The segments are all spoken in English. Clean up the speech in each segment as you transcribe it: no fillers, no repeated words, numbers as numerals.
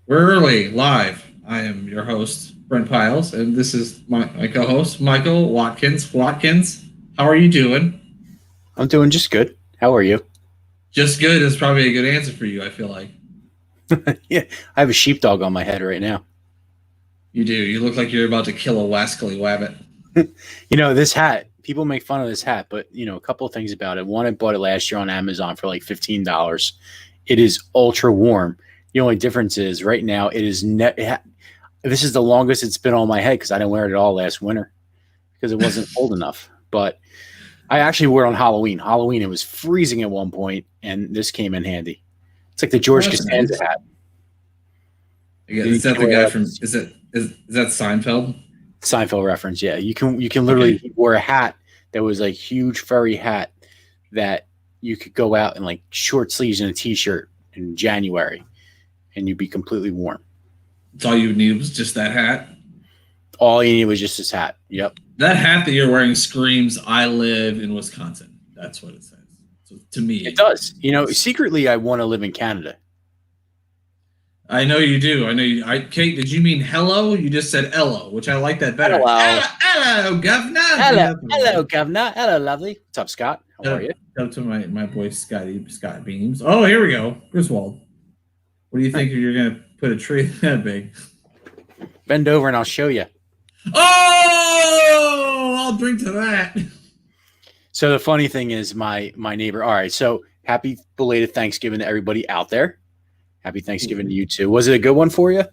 We're early, live. I am your host, Brent Pyles, and this is my co-host, Michael Watkins. Watkins, how are you doing? I'm doing just good. How are you? Just good is probably a good answer for you, I feel like. Yeah, I have a sheepdog on my head right now. You do. You look like you're about to kill a wascally wabbit. This hat, people make fun of this hat, but a couple of things about it. One, I bought it last year on Amazon for like $15. It is ultra warm. The only difference is right now this is the longest it's been on my head because I didn't wear it at all last winter because it wasn't cold enough. But I actually wore it on Halloween. Halloween, it was freezing at one point, and this came in handy. It's like the Oh, George that's Costanza nice. hat. Yeah, You is that can the wear guy that from? Is that Seinfeld? Seinfeld reference. Yeah, you can literally Okay. wear a hat that was like huge furry hat that you could go out in like short sleeves and a t-shirt in January, and you'd be completely warm. That's all you need was just that hat. All you need was just this hat. Yep, That hat that you're wearing screams, "I live in Wisconsin." That's what it says. So to me, it does. it's Secretly, I want to live in Canada. I know you do. I know you. Kate, did you mean hello? You just said hello, which I like that better. Hello, Hello, governor. hello, hello, governor. Hello, lovely. What's up, Scott? How are Shout you? out to my boy Scott Beams. Oh, here we go. Griswold. What do you think you're gonna put a tree that big? Bend over and I'll show you. Oh, I'll drink to that. So the funny thing is, my neighbor. All right, so happy belated Thanksgiving to everybody out there. Happy Thanksgiving to you too. Was it a good one for you?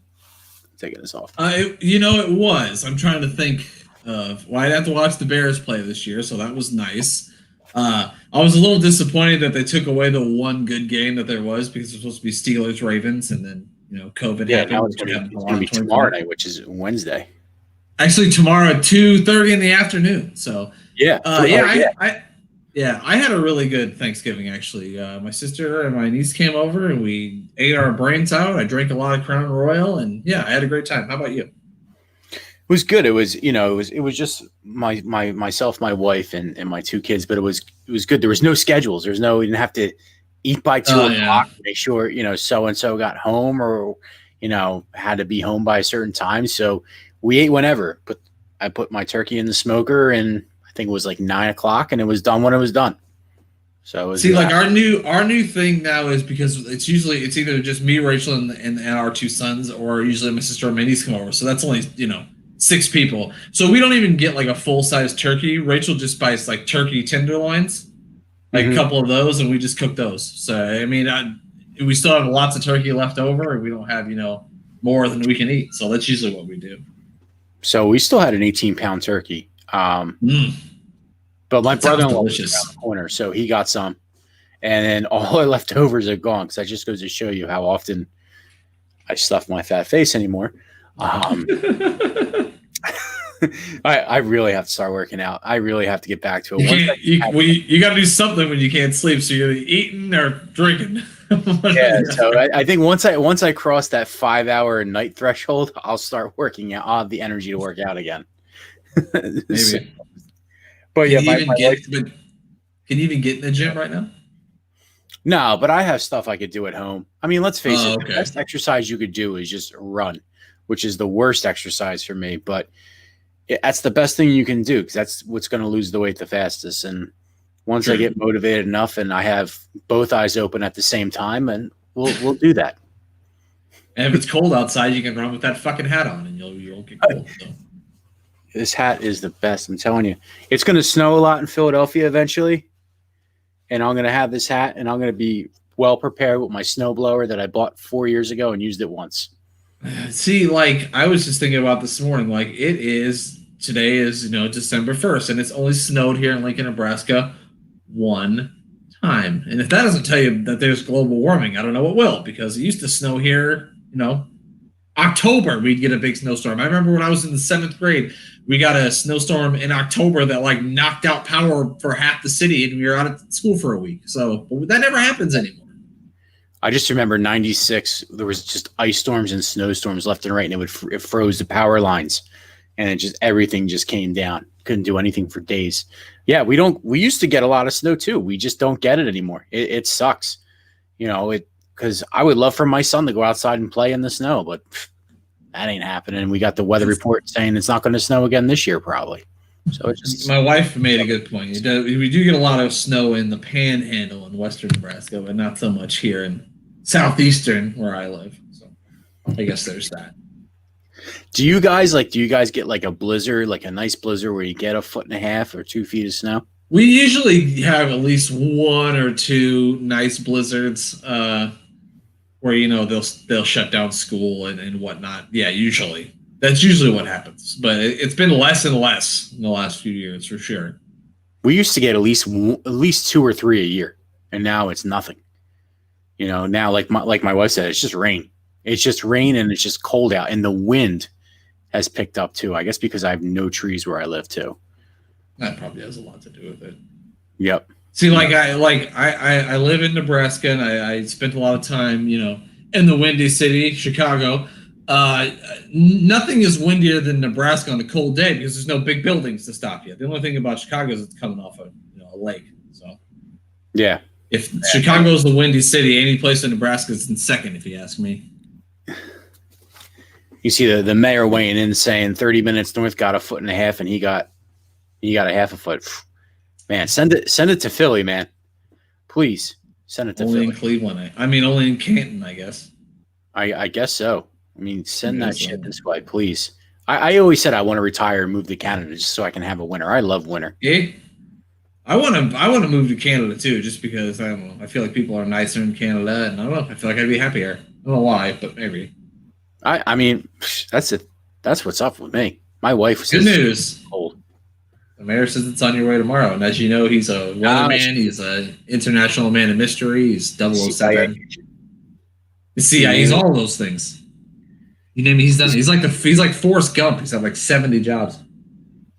Taking this off. It was. I'm trying to think of. Well, I'd have to watch the Bears play this year, so that was nice. I was a little disappointed that they took away the one good game that there was because it was supposed to be Steelers Ravens, and then COVID Yeah, happened. now Which happened a it's lot gonna in be tomorrow 2020. night, which is Wednesday. Actually, tomorrow at 2:30 in the afternoon. So, Yeah. I had a really good Thanksgiving. Actually, my sister and my niece came over, and we ate our brains out. I drank a lot of Crown Royal, and yeah, I had a great time. How about you? It was good. It was, it was just myself, my wife, and my two kids. But it was good. There was no schedules. We didn't have to eat by 2 o'clock. Yeah. Make sure so and so got home or had to be home by a certain time. So we ate whenever. But I put my turkey in the smoker, and I think it was like 9 o'clock, and it was done when it was done. So it was See, like our new thing now is because it's either just me, Rachel, and our two sons, or usually my sister or my niece come over. So that's only six people. So we don't even get like a full size turkey. Rachel just buys like turkey tenderloins, like a couple of those, and we just cook those. So I mean, we still have lots of turkey left over, and we don't have more than we can eat. So that's usually what we do. So we still had an 18-pound turkey. Mm, But my that sounds brother-in-law was delicious. around the corner, so he got some. And then all the leftovers are gone because that just goes to show you how often I stuff my fat face anymore. I really have to start working out. I really have to get back to it. You got to do something when you can't sleep. So you're eating or drinking. Yeah, so I think once I cross that 5-hour night threshold, I'll start working out. I'll have the energy to work out again. Maybe. So, but yeah, Can you even get in the gym right now? no, but I have stuff I could do at home. I mean, let's face it, okay. the best exercise you could do is just run, which is the worst exercise for me. But that's the best thing you can do because that's what's going to lose the weight the fastest. And once I get motivated enough and I have both eyes open at the same time, and we'll do that. And if it's cold outside, you can run with that fucking hat on, and you'll get cold. So. This hat is the best. I'm telling you, it's going to snow a lot in Philadelphia eventually, and I'm going to have this hat, and I'm going to be well prepared with my snowblower that I bought 4 years ago and used it once. See, like I was just thinking about this morning. Like today is December 1st, and it's only snowed here in Lincoln, Nebraska, one time. And if that doesn't tell you that there's global warming, I don't know what will, because it used to snow here. October we'd get a big snowstorm. I remember when I was in the 7th grade, we got a snowstorm in October that like knocked out power for half the city, and we were out of school for a week. So that never happens anymore. I just remember '96. There was just ice storms and snowstorms left and right, and it froze the power lines, and everything just came down. Couldn't do anything for days. Yeah, we used to get a lot of snow too. We just don't get it anymore. It sucks. because I would love for my son to go outside and play in the snow, but that ain't happening. We got the weather report saying it's not going to snow again this year, probably. So it's just, my wife made a good point. We do get a lot of snow in the Panhandle in western Nebraska, but not so much here in southeastern where I live. So I guess there's that. Do you guys get like a blizzard, like a nice blizzard where you get 1.5 feet or 2 feet of snow? We usually have at least 1 or 2 nice blizzards where they'll shut down school and whatnot. Yeah, usually that's usually what happens. But it's been less and less in the last few years for sure. We used to get at least 2 or 3 a year, and now it's nothing. Now like my wife said, it's just rain. It's just rain and it's just cold out, and the wind has picked up too. I guess because I have no trees where I live too. That probably has a lot to do with it. Yep. See, I live in Nebraska, and I spent a lot of time, in the windy city, Chicago. Nothing is windier than Nebraska on a cold day because there's no big buildings to stop you. The only thing about Chicago is it's coming off a lake. So yeah, if Chicago's the windy city, any place in Nebraska is in second, if you ask me. You see the mayor weighing in saying 30 minutes north got 1.5 feet, and he got 0.5 foot. Man, send it to Philly, man. Please send it to Only Philly. In Cleveland. Only in Canton, I guess. I guess so. I mean, send that shit this way, please. I always said I want to retire and move to Canada just so I can have a winter. I love winter. Yeah. I want to move to Canada too, just because I don't know. I feel like people are nicer in Canada, and I don't know. I feel like I'd be happier. I don't know why, but maybe. I mean, that's it. That's what's up with me. My wife was good news. Cold. The mayor says it's on your way tomorrow, and as you know, he's a weatherman. He's an international man of mystery. He's 007. CIA. He's all those things. You name it, he's done. He's like Forrest Gump. He's had like 70 jobs.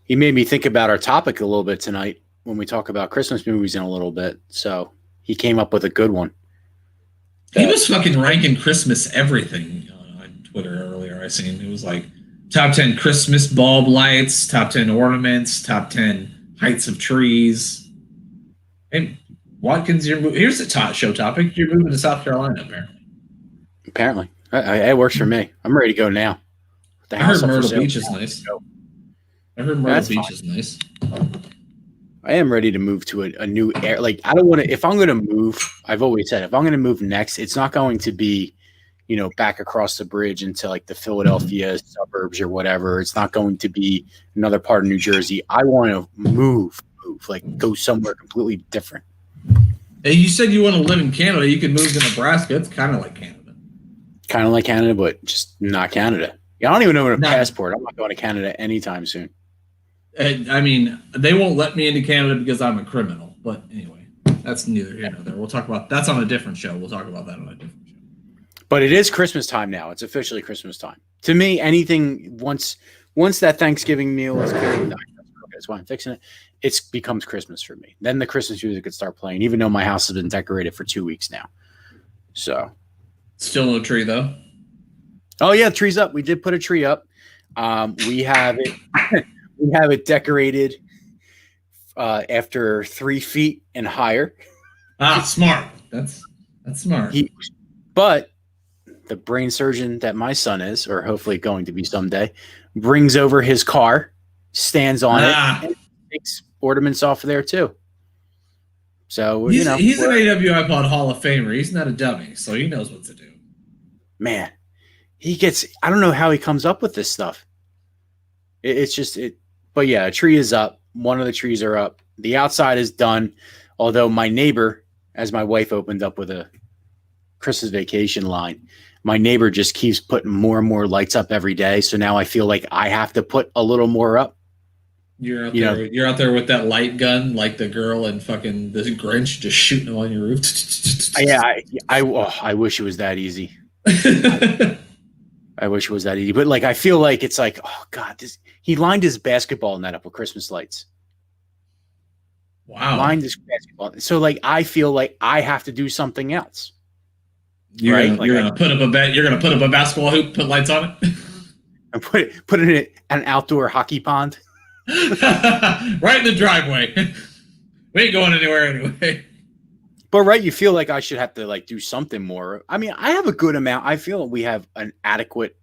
He made me think about our topic a little bit tonight when we talk about Christmas movies in a little bit. So he came up with a good one. He was fucking ranking Christmas everything on Twitter earlier. I seen it was like top 10 Christmas bulb lights, top 10 ornaments, top 10 heights of trees. And Watkins, here's the show topic. You're moving to South Carolina, apparently. Apparently. It works for me. I'm ready to go now. I heard Myrtle Beach is nice. I heard Myrtle Beach is nice. I am ready to move to a new area. Like, I don't want to, if I'm going to move, I've always said, if I'm going to move next, it's not going to be, back across the bridge into like the Philadelphia suburbs or whatever. It's not going to be another part of New Jersey. I want to move, like go somewhere completely different. Hey, you said you want to live in Canada. You could move to Nebraska. It's kind of like Canada. Kind of like Canada, but just not Canada. Yeah, I don't even know a passport. I'm not going to Canada anytime soon. I mean, they won't let me into Canada because I'm a criminal. But anyway, that's neither here nor there. We'll talk about that's on a different show. We'll talk about that on a different show. But it is Christmas time now. It's officially Christmas time. To me, anything once that Thanksgiving meal is cooked, that's why I'm fixing it. It becomes Christmas for me. Then the Christmas music could start playing, even though my house has been decorated for 2 weeks now. So. Still no tree though. Oh yeah, tree's up. We did put a tree up. We have it. We have it decorated after 3 feet and higher. Smart. That's smart. But the brain surgeon that my son is, or hopefully going to be someday, brings over his car, stands on it, and takes ornaments off of there too. So he's an AWI Pod Hall of Famer. He's not a dummy, so he knows what to do. Man, I don't know how he comes up with this stuff. But yeah, a tree is up. One of the trees are up. The outside is done. Although my neighbor, as my wife opened up with a Christmas vacation line, my neighbor just keeps putting more and more lights up every day. So now I feel like I have to put a little more up. You're out there with that light gun, like the girl in fucking the Grinch, just shooting them on your roof. Yeah, I wish it was that easy. I wish it was that easy, but like I feel like it's like, oh god, he lined his basketball net up with Christmas lights. Wow, lined his basketball. So like I feel like I have to do something else. You're gonna put up a basketball hoop, put lights on it, and put it in an outdoor hockey pond. Right in the driveway. We ain't going anywhere anyway. But right, you feel like I should have to like do something more. I mean, I have a good amount. I feel we have an adequate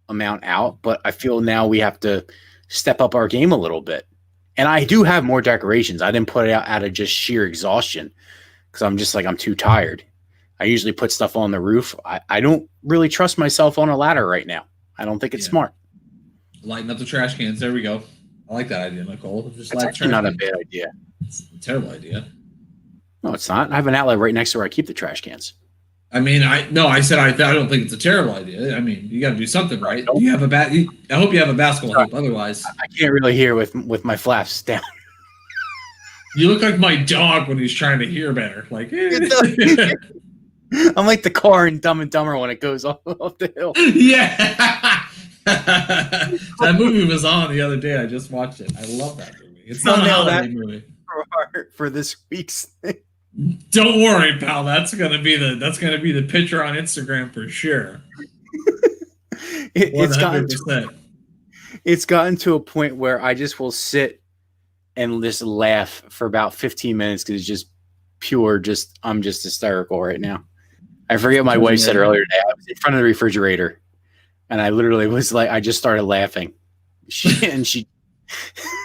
amount out, but I feel now we have to step up our game a little bit. And I do have more decorations. I didn't put it out of just sheer exhaustion because I'm just like, I'm too tired. I usually put stuff on the roof. I don't really trust myself on a ladder right now. I don't think it's smart. Lighten up the trash cans. There we go. I like that idea, Nicole. Just That's actually not a bad idea. It's a terrible idea. No, it's not. I have an outlet right next to where I keep the trash cans. I mean, I said I don't think it's a terrible idea. I mean, you got to do something, right? You have a I hope you have a basketball hoop. Otherwise, I can't really hear with my flaps down. You look like my dog when he's trying to hear better. Like, I'm like the car in Dumb and Dumber when it goes off the hill. Yeah. That movie was on the other day. I just watched it. I love that movie. It's not a holiday movie. For this week's thing. Don't worry, pal. That's gonna be the picture on Instagram for sure. It's gotten to a point where I just will sit and just laugh for about 15 minutes because it's just pure. I'm just hysterical right now. I forget my wife said earlier today. I was in front of the refrigerator, and I literally was like, I just started laughing. She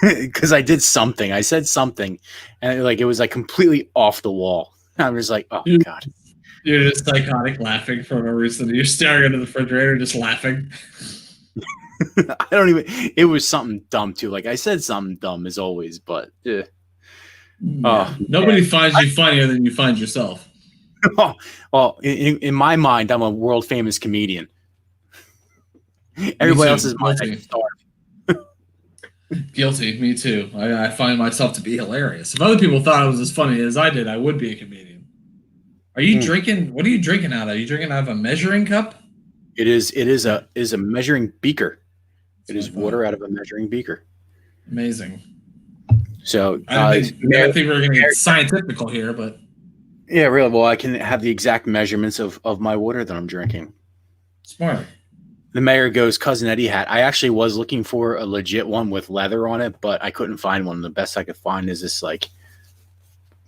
because I did something. I said something, and it was like completely off the wall. I was like, oh God. You're just psychotic laughing for no reason. You're staring into the refrigerator, just laughing. I don't even. It was something dumb too. Like I said something dumb as always, but nobody finds you funnier than you find yourself. Well, in my mind, I'm a world famous comedian. Everybody else's mind, I can starve. Guilty, me too. I find myself to be hilarious. If other people thought I was as funny as I did, I would be a comedian. Are you drinking? What are you drinking out of? Are you drinking out of a measuring cup? It is a measuring beaker. It is water out of a measuring beaker. Amazing. So I think we're going to get scientific here, but yeah, really. Well, I can have the exact measurements of my water that I'm drinking. Smart. The mayor goes cousin Eddie hat. I actually was looking for a legit one with leather on it, but I couldn't find one. The best I could find is this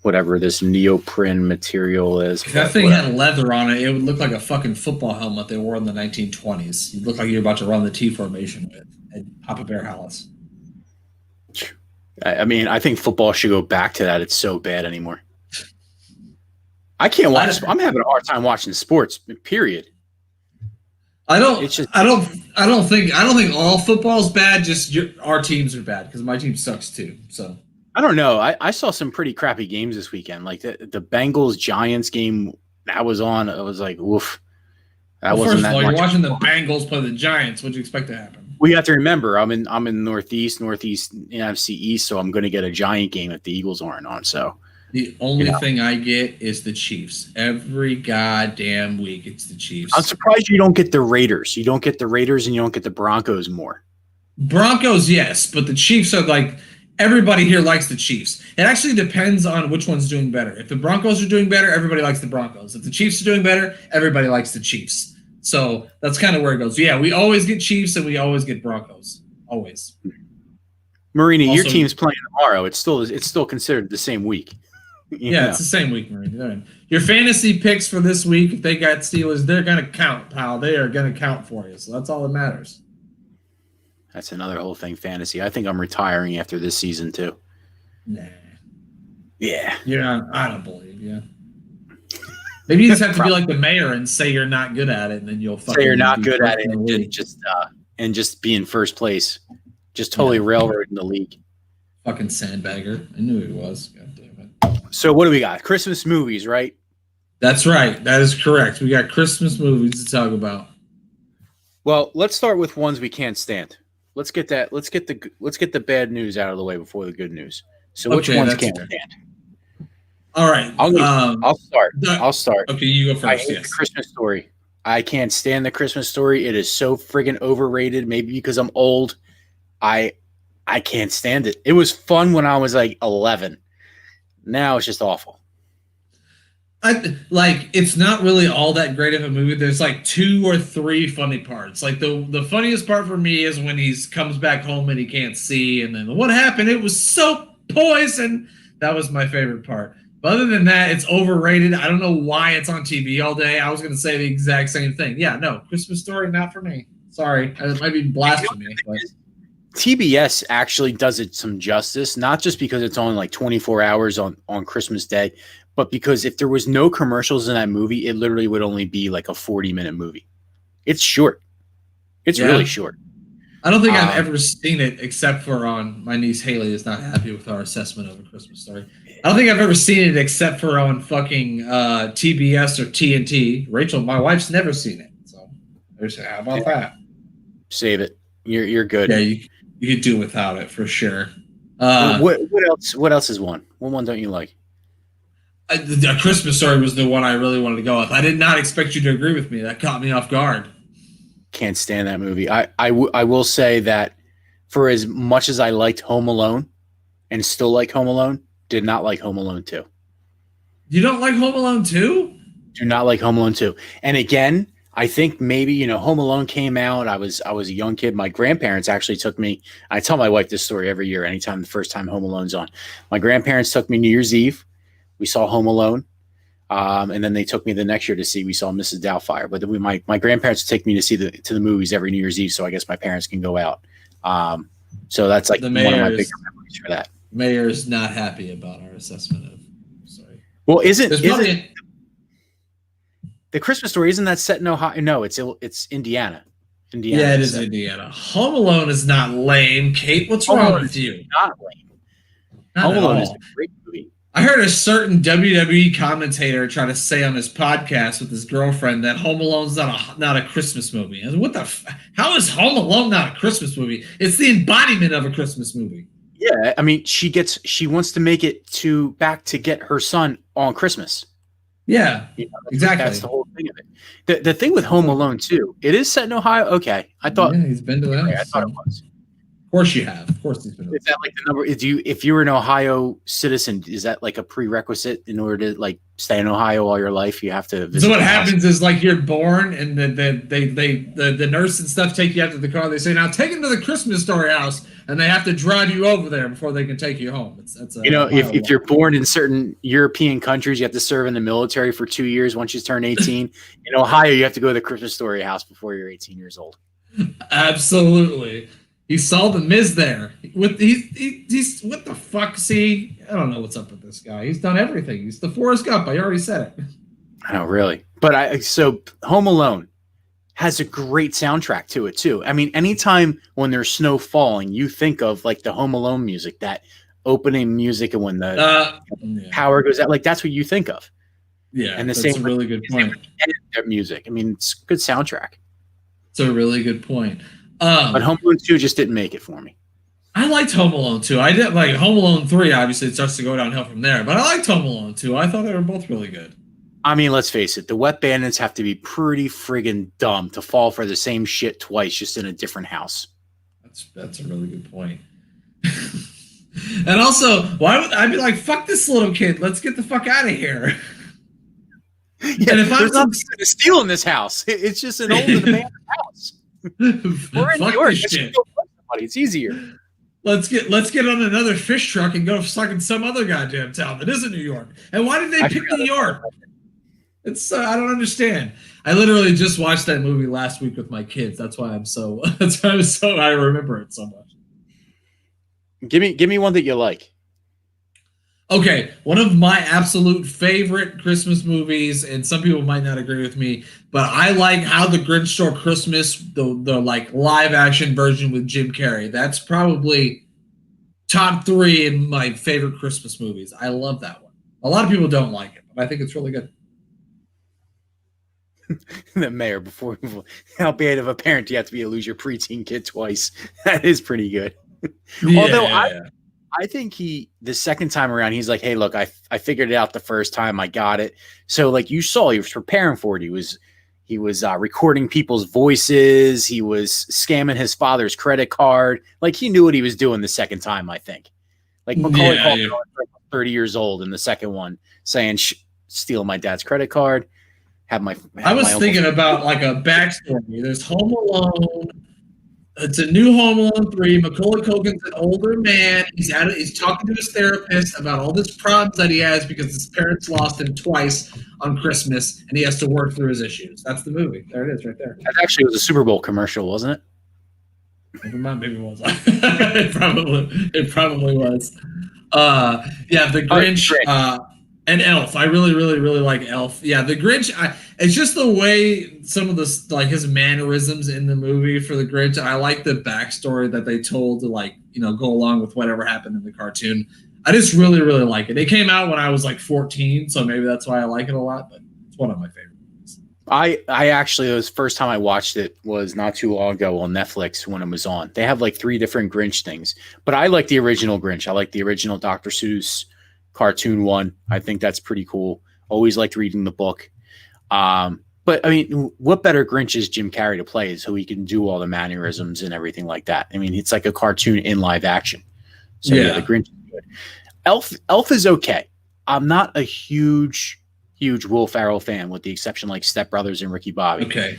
whatever this neoprene material is. If that thing had leather on it, it would look like a fucking football helmet they wore in the 1920s. You'd look like you're about to run the T formation with at Papa Bear House. I mean, I think football should go back to that. It's so bad anymore. I can't watch. I'm having a hard time watching sports. Period. I don't think all football's bad. Just our teams are bad because my team sucks too. So I don't know. I saw some pretty crappy games this weekend. Like the Bengals Giants game that was on. I was like, woof. First of all, you're watching the Bengals play the Giants. What'd you expect to happen? We have to remember, I'm in Northeast NFC East, so I'm going to get a Giant game if the Eagles aren't on. So the only thing I get is the Chiefs. Every goddamn week, it's the Chiefs. I'm surprised you don't get the Raiders. You don't get the Raiders and you don't get the Broncos more. Broncos, yes, but the Chiefs are like everybody here likes the Chiefs. It actually depends on which one's doing better. If the Broncos are doing better, everybody likes the Broncos. If the Chiefs are doing better, everybody likes the Chiefs. So that's kind of where it goes. Yeah, we always get Chiefs and we always get Broncos. Always. Marina, also, your team's playing tomorrow. It's still considered the same week. Yeah, it's the same week, Marina. Your fantasy picks for this week, if they got Steelers, they're going to count, pal. They are going to count for you. So that's all that matters. That's another whole thing, fantasy. I think I'm retiring after this season, too. Nah. Yeah. I don't believe you. Maybe you just have to be like the mayor and say you're not good at it, and then you'll say you're not good at it and just be in first place. Just totally railroading the league. Fucking sandbagger. I knew he was. God damn it. So what do we got? Christmas movies, right? That's right. That is correct. We got Christmas movies to talk about. Well, let's start with ones we can't stand. Let's get the bad news out of the way before the good news. So which ones can't stand? All right. I'll start. Okay, you go first. I hate the Christmas Story. I can't stand the Christmas Story. It is so friggin' overrated. Maybe because I'm old. I can't stand it. It was fun when I was like 11. Now it's just awful. It's not really all that great of a movie. There's like 2 or 3 funny parts. Like the funniest part for me is when he comes back home and he can't see, and then what happened? It was soap poison. That was my favorite part. But other than that, it's overrated. I don't know why it's on TV all day. I was going to say the exact same thing. Yeah, no, Christmas Story, not for me. Sorry. It might be blasphemy. But TBS actually does it some justice, not just because it's on like 24 hours on Christmas Day, but because if there was no commercials in that movie, it literally would only be like a 40-minute movie. It's short. It's really short. I don't think I've ever seen it except for on my niece Haley is not happy with our assessment of A Christmas Story. I don't think I've ever seen it except for on fucking TBS or TNT. Rachel, my wife's never seen it. So how about that? Save it. You're good. Yeah, you could do without it for sure. What else? What else is one? What one don't you like? A Christmas Story was the one I really wanted to go with. I did not expect you to agree with me. That caught me off guard. Can't stand that movie. I will say that for as much as I liked Home Alone and still like Home Alone, did not like Home Alone 2. You don't like Home Alone 2? Do not like Home Alone 2. And again, I think maybe, Home Alone came out. I was a young kid. My grandparents actually took me. I tell my wife this story every year, anytime the first time Home Alone's on. My grandparents took me New Year's Eve. We saw Home Alone. And then they took me the next year we saw Mrs. Doubtfire. But then my grandparents take me to the movies every New Year's Eve, so I guess my parents can go out. So that's like one of my bigger memories for that. Mayor's not happy about our assessment of. Sorry. Well, isn't the Christmas Story? Isn't that set in Ohio? No, it's Indiana. Indiana. Yeah, it is Indiana. Home Alone is not lame. Kate, what's wrong with you? Not lame. Home Alone is a great movie. I heard a certain WWE commentator try to say on his podcast with his girlfriend that Home Alone's not a Christmas movie. I was, how is Home Alone not a Christmas movie? It's the embodiment of a Christmas movie. Yeah, I mean, she wants to make it back to get her son on Christmas. Yeah, exactly. That's the whole thing of it. The thing with Home Alone too, it is set in Ohio. Okay, I thought he's been to that. I thought it was. Of course you have. Of course he's been. Is that like the number? If you were an Ohio citizen, is that like a prerequisite in order to like stay in Ohio all your life? You have to visit. So what happens is like you're born and the nurse and stuff take you out to the car. They say now take him to the Christmas Story house, and they have to drive you over there before they can take you home. If you're born in certain European countries, you have to serve in the military for 2 years once you turn 18. In Ohio, you have to go to the Christmas Story house before you're 18 years old. Absolutely. He saw the Miz there. He's what the fuck? See, I don't know what's up with this guy. He's done everything. He's the Forrest Gump. I already said it. I know, really. But so Home Alone has a great soundtrack to it too. I mean, anytime when there's snow falling, you think of like the Home Alone music, that opening music, and when the power goes out, like that's what you think of. Yeah, and that's a really good point. That music. I mean, it's a good soundtrack. It's a really good point. But Home Alone 2 just didn't make it for me. I liked Home Alone 2. I did like Home Alone 3. Obviously, it starts to go downhill from there. But I liked Home Alone 2. I thought they were both really good. I mean, let's face it. The Wet Bandits have to be pretty friggin' dumb to fall for the same shit twice, just in a different house. That's a really good point. And also, why would I be like, fuck this little kid? Let's get the fuck out of here. Yeah, and if there's nothing to steal in this house, it's just an old abandoned house. We're in New York. It's easier. Let's get on another fish truck and go suck in some other goddamn town that isn't New York. And why did they pick New York? It's I don't understand. I literally just watched that movie last week with my kids. That's why I remember it so much. Give me one that you like. Okay, one of my absolute favorite Christmas movies, and some people might not agree with me, but I like How the Grinch Stole Christmas, the like live action version with Jim Carrey. That's probably top 3 in my favorite Christmas movies. I love that one. A lot of people don't like it, but I think it's really good. The mayor, how bad of a parent do you have to be to lose your preteen kid twice? That is pretty good. Yeah. Although I think the second time around, he's like, hey, look, I figured it out the first time. I got it. So like you saw, he was preparing for it. He was recording people's voices. He was scamming his father's credit card. Like he knew what he was doing the second time, I think. Like Macaulay Culkin, 30 years old in the second one, saying, steal my dad's credit card. I was thinking about like a backstory. There's Home Alone. It's a new Home Alone 3. Macaulay Culkin's an older man. He's talking to his therapist about all these problems that he has because his parents lost him twice on Christmas, and he has to work through his issues. That's the movie. There it is, right there. That actually was a Super Bowl commercial, wasn't it? Never mind, maybe it was. it probably was. Yeah, the Grinch and Elf. I really, really, really like Elf. Yeah, the Grinch. It's just the way some of the like his mannerisms in the movie for the Grinch. I like the backstory that they told to go along with whatever happened in the cartoon. I just really, really like it. It came out when I was like 14, so maybe that's why I like it a lot. But it's one of my favorites. I actually, it was the first time I watched it was not too long ago on Netflix when it was on. They have like 3 different Grinch things, but I like the original Grinch. I like the original Dr. Seuss cartoon one. I think that's pretty cool. Always liked reading the book. But I mean, what better Grinch is Jim Carrey to play so he can do all the mannerisms and everything like that. I mean, it's like a cartoon in live action. So yeah, the Grinch is good. Elf is okay. I'm not a huge Will Ferrell fan, with the exception like Step Brothers and Ricky Bobby. Okay.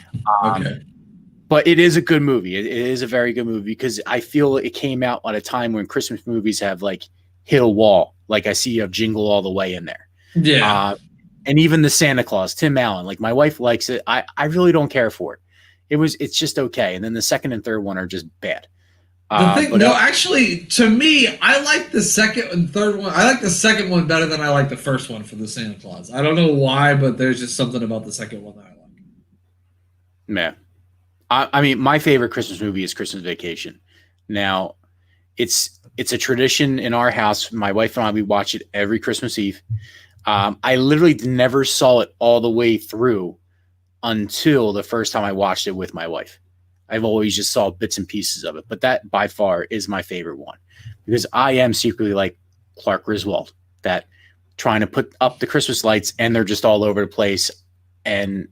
But it is a good movie. It is a very good movie because I feel it came out at a time when Christmas movies have like hit a wall. Like I see a Jingle All the Way in there. Yeah. And even the Santa Claus, Tim Allen, like my wife likes it. I really don't care for it. It's just okay. And then the second and third one are just bad. Actually, to me, I like the second and third one. I like the second one better than I like the first one for the Santa Claus. I don't know why, but there's just something about the second one that I like. Man, I mean, my favorite Christmas movie is Christmas Vacation. Now, it's a tradition in our house. My wife and I, we watch it every Christmas Eve. I literally never saw it all the way through until the first time I watched it with my wife. I've always just saw bits and pieces of it, but that by far is my favorite one because I am secretly like Clark Griswold, that trying to put up the Christmas lights and they're just all over the place and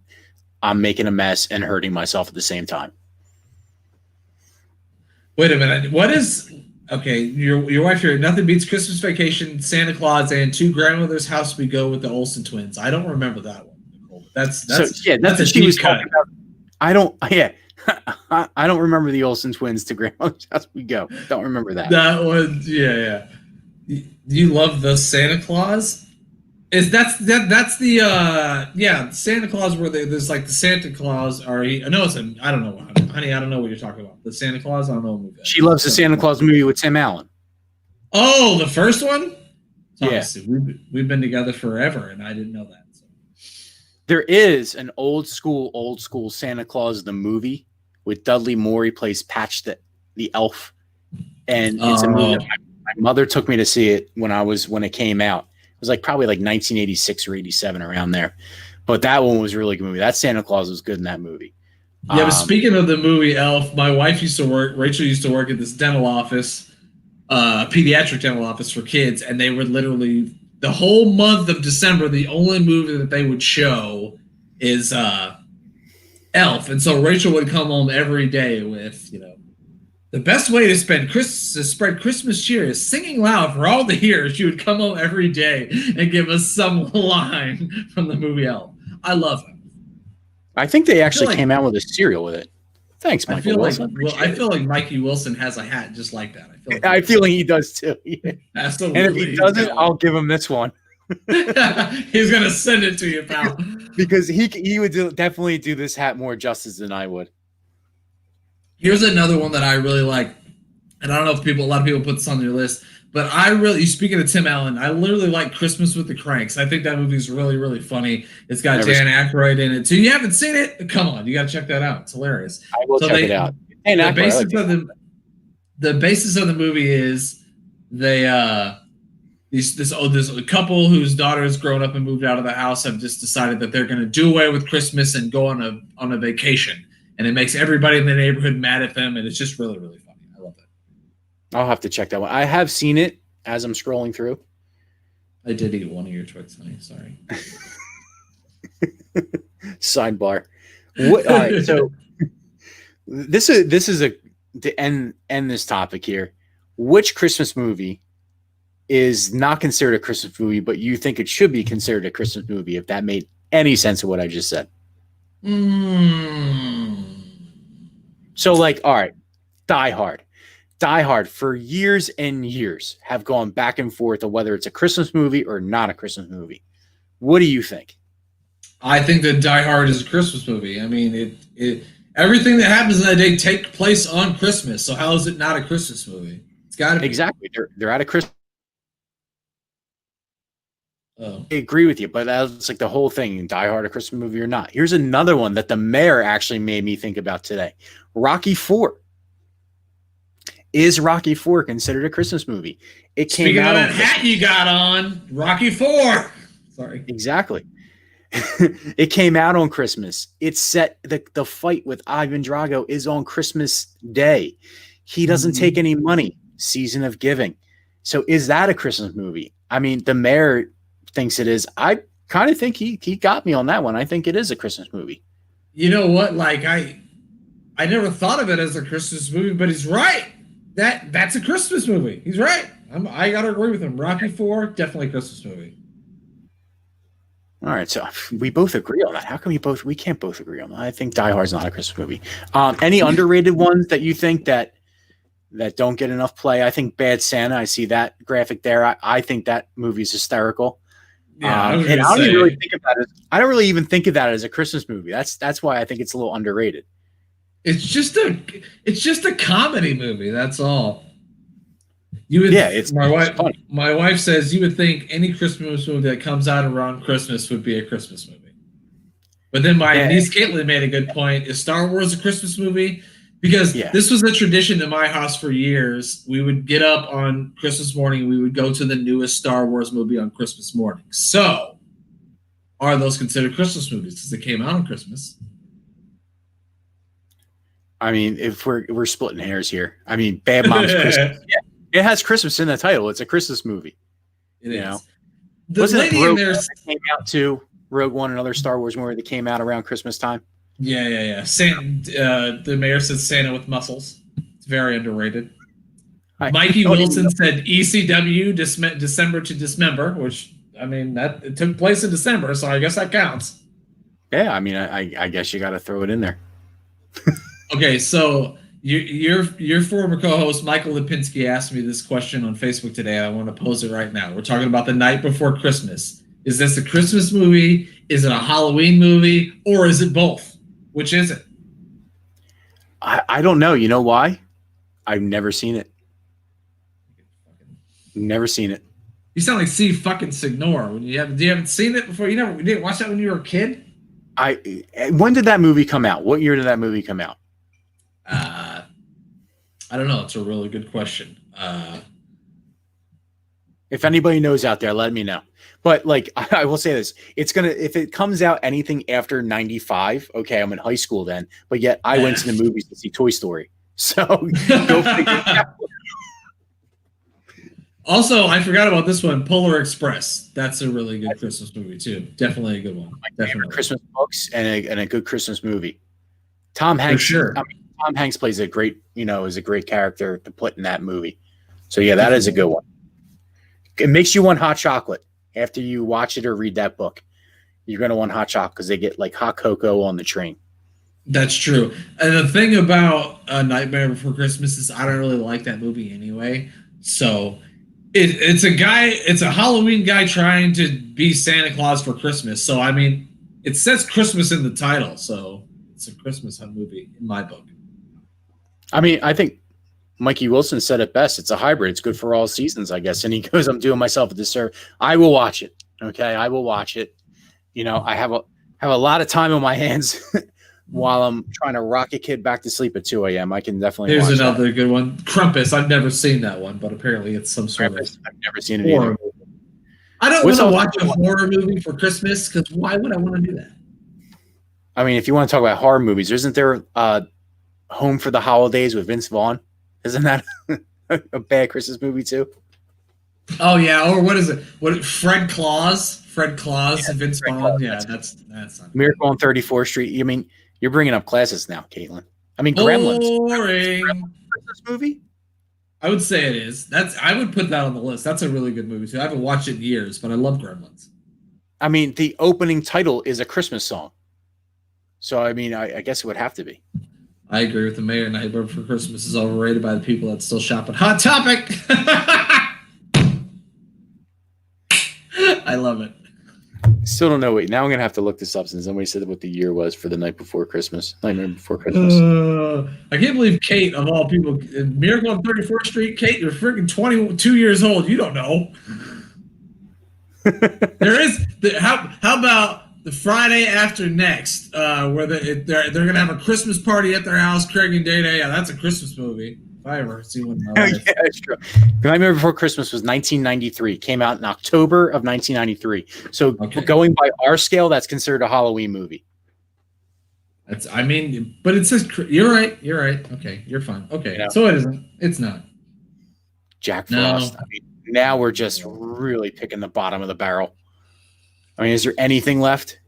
I'm making a mess and hurting myself at the same time. Wait a minute. What is okay? Your wife here. Nothing beats Christmas Vacation, Santa Claus, and To Grandmother's House We Go with the Olsen twins. I don't remember that one, Nicole. That's what she was talking about. I don't remember the Olsen twins, To Grandmother's House We Go. Don't remember that. That one, yeah. Do you love the Santa Claus? That's the Santa Claus where there's like the Santa Claus I don't know, honey, I don't know what you're talking about. The Santa Claus, I don't know. She loves the Santa Claus movie with Tim Allen. Oh, the first one? Yeah. We've been together forever and I didn't know that. So. There is an old school Santa Claus the movie with Dudley Moore. He plays Patch the elf. And it's a movie that my mother took me to see it when it came out. It was like probably like 1986 or 87 around there. But that one was a really good movie. That Santa Claus was good in that movie. Yeah, but speaking of the movie Elf, my wife Rachel used to work at this dental office, pediatric dental office for kids, and they would literally, the whole month of December, the only movie that they would show is Elf. And so Rachel would come home every day with, the best way to spread Christmas cheer is singing loud for all to hear. She would come home every day and give us some line from the movie Elf. I love it. I think they actually came out with a cereal with it. Thanks, Michael Wilson. I feel like Mikey Wilson has a hat just like that. I feel like he does too. Yeah. Absolutely. And if he doesn't, I'll give him this one. He's gonna send it to you, pal. Because he would definitely do this hat more justice than I would. Here's another one that I really like, and I don't know if a lot of people put this on their list, but speaking of Tim Allen, I literally like Christmas with the Cranks. I think that movie's really, really funny. It's got Dan Aykroyd in it. So you haven't seen it? Come on, you got to check that out. It's hilarious. I will check it out. The basis of the movie is there's a couple whose daughter has grown up and moved out of the house have just decided that they're going to do away with Christmas and go on a vacation. And it makes everybody in the neighborhood mad at them, and it's just really, really funny. I love it. I'll have to check that one. I have seen it as I'm scrolling through. I did eat one of your Twix, honey. Sorry. Sidebar. All right, so this is to end this topic here. Which Christmas movie is not considered a Christmas movie, but you think it should be considered a Christmas movie? If that made any sense of what I just said. So, like, all right, Die Hard. Die Hard for years and years have gone back and forth of whether it's a Christmas movie or not a Christmas movie. What do you think? I think that Die Hard is a Christmas movie. I mean, it everything that happens in that day take place on Christmas. So how is it not a Christmas movie? It's got to be. Exactly. They're at a Christmas. Oh. I agree with you, but that's like the whole thing. Die Hard, a Christmas movie or not? Here's another one that the mayor actually made me think about today. Rocky IV. Is Rocky IV considered a Christmas movie? It came Speaking out of that hat you got on, Rocky IV. Sorry. Exactly. It came out on Christmas. It's set the fight with Ivan Drago is on Christmas Day. He doesn't take any money. Season of Giving. So is that a Christmas movie? I mean, the mayor thinks it is. I kind of think he got me on that one. I think it is a Christmas movie. You know what? Like I never thought of it as a Christmas movie, but he's right. That's a Christmas movie. He's right. I gotta agree with him. Rocky IV, definitely a Christmas movie. All right, so we both agree on that. How come we can't both agree on that? I think Die Hard's not a Christmas movie. Any underrated ones that you think that don't get enough play? I think Bad Santa. I see that graphic there. I think that movie's hysterical. Yeah, and I don't even really think of that I don't really even think of that as a Christmas movie. That's why I think it's a little underrated. It's just a comedy movie. That's all. You would, it's funny. My wife says you would think any Christmas movie that comes out around Christmas would be a Christmas movie. But then my niece Caitlin made a good point. Is Star Wars a Christmas movie? Because this was a tradition in my house for years. We would get up on Christmas morning. We would go to the newest Star Wars movie on Christmas morning. So, are those considered Christmas movies? Because they came out on Christmas. I mean, if we're splitting hairs here. I mean, Bad Moms Christmas. It has Christmas in the title. It's a Christmas movie. It is. Know? The Wasn't lady in there came out too? Rogue One, another Star Wars movie that came out around Christmas time. Yeah. The mayor said Santa with muscles. It's very underrated. Mikey Wilson said ECW December to Dismember, which I mean that it took place in December, so I guess that counts. Yeah, I mean I guess you got to throw it in there. Okay, so your former co-host Michael Lipinski asked me this question on Facebook today, and I want to pose it right now. We're talking about The Night Before Christmas. Is this a Christmas movie? Is it a Halloween movie? Or is it both? Which is it? I don't know. You know why? I've never seen it. Never seen it. You sound like C fucking Signor. When you haven't seen it before? You didn't watch that when you were a kid? When did that movie come out? What year did that movie come out? I don't know. It's a really good question. If anybody knows out there, let me know. But like, I will say this: if it comes out anything after 95, okay, I'm in high school then. But yet, I went to the movies to see Toy Story. So go figure it out. Also, I forgot about this one, Polar Express. That's a really good Christmas movie too. Definitely a good one. Definitely Christmas books and a good Christmas movie. Tom Hanks. For sure. Tom Hanks plays is a great character to put in that movie. So yeah, that is a good one. It makes you want hot chocolate after you watch it or read that book. You're gonna want hot chocolate because they get like hot cocoa on the train. That's true. And the thing about Nightmare Before Christmas is I don't really like that movie anyway. So it's a Halloween guy trying to be Santa Claus for Christmas. So I mean, it says Christmas in the title, so it's a Christmas movie in my book. I mean, I think Mikey Wilson said it best. It's a hybrid. It's good for all seasons, I guess. And he goes, I'm doing myself a disservice. I will watch it. Okay. I will watch it. You know, I have a lot of time on my hands while I'm trying to rock a kid back to sleep at 2 a.m. I can definitely watch another good one. Krampus. I've never seen that one, but apparently it's some sort of I've never seen it either. I don't want to watch a horror movie for Christmas because why would I want to do that? I mean, if you want to talk about horror movies, isn't there Home for the Holidays with Vince Vaughn? Isn't that a bad Christmas movie too? Oh yeah, or what is it? Fred Claus, Vince Vaughn. Yeah, that's not Miracle on 34th Street. I mean, you're bringing up classics now, Caitlin. I mean, Gremlins. Christmas movie? I would say it is. I would put that on the list. That's a really good movie too. I haven't watched it in years, but I love Gremlins. I mean, the opening title is a Christmas song. So, I mean, I guess it would have to be. I agree with the mayor. Nightmare Before Christmas is overrated by the people that still shop at Hot Topic. I love it. Still don't know. Wait, now I'm gonna have to look this up since somebody said what the year was for the Night Before Christmas. Nightmare Before Christmas. I can't believe Kate, of all people, Miracle on 34th Street. Kate, you're freaking 22 years old. You don't know. There is how about the Friday after next, where they're gonna have a Christmas party at their house. Craig and Dana. Yeah, that's a Christmas movie. If I ever see one in my life. Yeah, that's true. Nightmare Before Christmas was 1993. Came out in October of 1993. So going by our scale, that's considered a Halloween movie. But it says you're right. You're right. Okay, you're fine. Okay, so it isn't. It's not. Jack Frost. I mean, now we're just really picking the bottom of the barrel. I mean, is there anything left?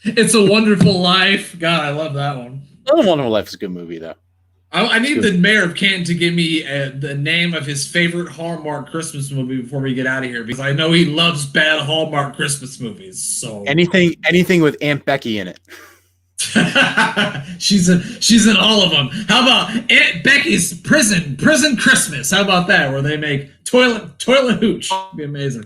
It's a Wonderful Life. God, I love that one. A Wonderful Life is a good movie, though. I need the mayor of Canton to give me the name of his favorite Hallmark Christmas movie before we get out of here, because I know he loves bad Hallmark Christmas movies. So anything with Aunt Becky in it. she's in all of them. How about Aunt Becky's Prison Christmas? How about that, where they make toilet hooch? It'd be amazing.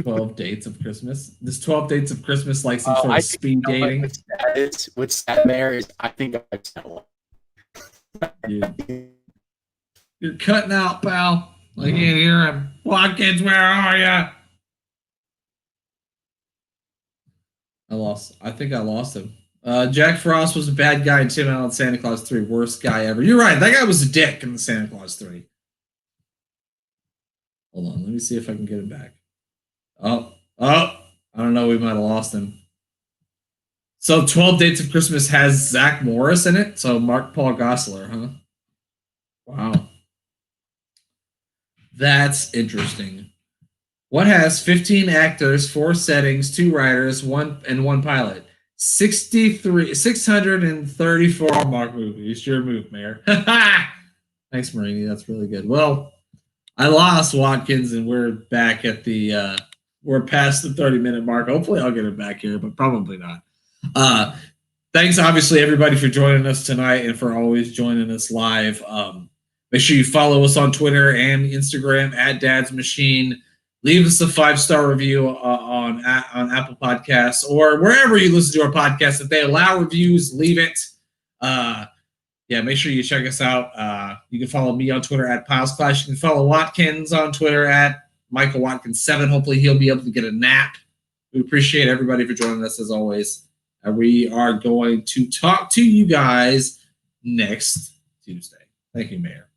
12 Dates of Christmas. This 12 Dates of Christmas, like some sort of speed dating. What's that, Mayor? Is I think I've seen one. You're cutting out, pal. I can't hear him. Watkins, where are you? I think I lost him. Jack Frost was a bad guy in Tim Allen Santa Claus 3. Worst guy ever. You're right. That guy was a dick in the Santa Claus 3. Hold on. Let me see if I can get him back. Oh, I don't know. We might have lost him. So 12 Dates of Christmas has Zach Morris in it. So Mark Paul Gosselaar, huh? Wow. That's interesting. What has 15 actors, 4 settings, 2 writers, one pilot? 634 Hallmark movies. Your move, Mayor. Thanks, Marini. That's really good. Well, I lost Watkins, and we're back at the we're past the 30-minute mark. Hopefully I'll get it back here, but probably not. Thanks, obviously, everybody, for joining us tonight and for always joining us live. Make sure you follow us on Twitter and Instagram at Dad's Machine. Leave us a 5-star review on Apple Podcasts or wherever you listen to our podcast. If they allow reviews, leave it. Make sure you check us out. You can follow me on Twitter at Pyles Clash. You can follow Watkins on Twitter at Michael Watkins 7. Hopefully he'll be able to get a nap. We appreciate everybody for joining us as always. We are going to talk to you guys next Tuesday. Thank you, Mayor.